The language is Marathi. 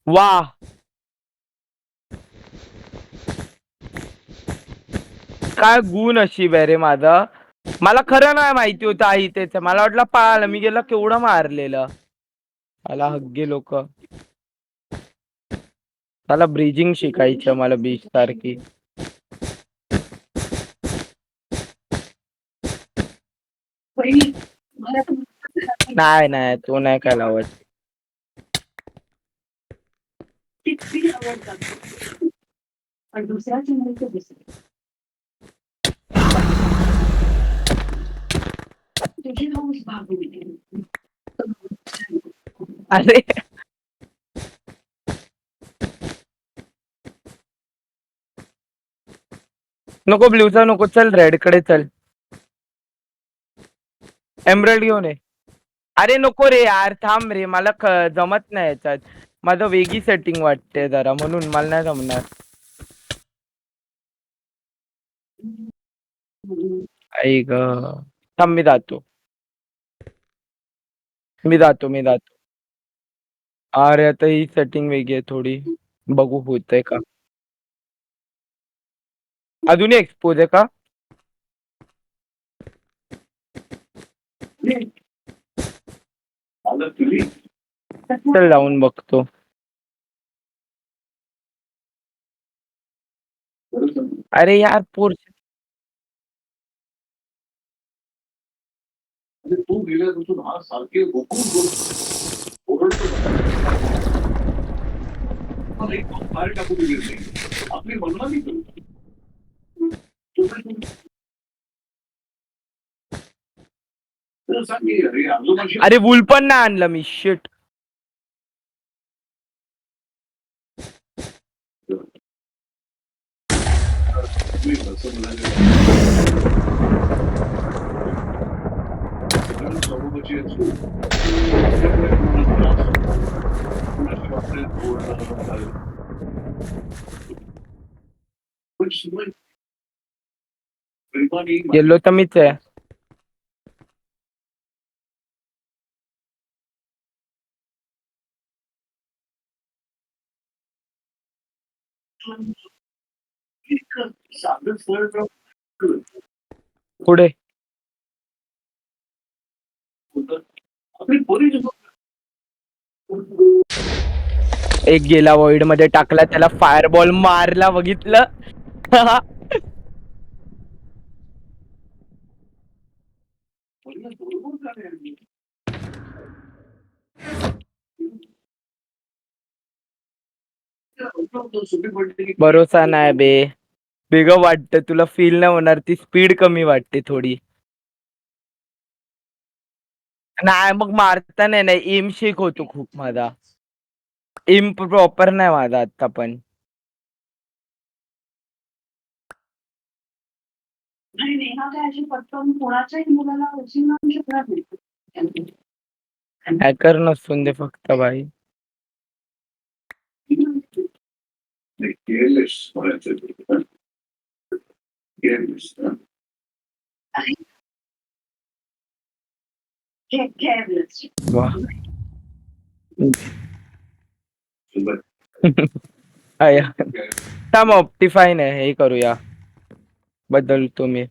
वा, काय गुण नशीब आहे रे माझं. मला खरं नाही माहिती होतं आई त्याच. मला वाटलं पाळलं, मी गेला केवढं मारलेलं. मला हग्गे लोक. मला ब्रिजिंग शिकायचं, मला बीच सारखी. नाही नाही, तो नाही काय लावत. अरे नको ब्ल्यूचा नको, चल रेड कडे चल. एमरल्ड घेऊन ये. अरे नको रे यार, थांब रे, मला जमत नाही याच्यात. माझं वेगळी सेटिंग वाटते जरा, म्हणून मला नाही जमणार. आई ग, थांब मी जातो. मी जातो. अरे आता ही सेटिंग वेगळी आहे थोडी, बघू होतंय का. अजूनही एक्सपोज आहे का? चल लावून बघतो. अरे यार पोर. तू गेल्यापासून हा सारखे आपली बदनामी करतो. अरे वूल पण नाही आणलं मी, शिट. येलो तर मीच आहे. पुढे एक गेला वॉइड मध्ये टाकला, त्याला फायरबॉल मारला, बघितलं. भरोसा नाही बे. वेगळं वाटतं, तुला फील नाही होणार, ती स्पीड कमी वाटते थोडी. नाही मग मारता नाही एम शेक होतो खूप माझा. एम प्रॉपर नाही माझा आता पण. हॅकर नसून दे फक्त भाई. वाह. थांब ऑप्टिफाय नाही, हे करूया, बदलतो मी.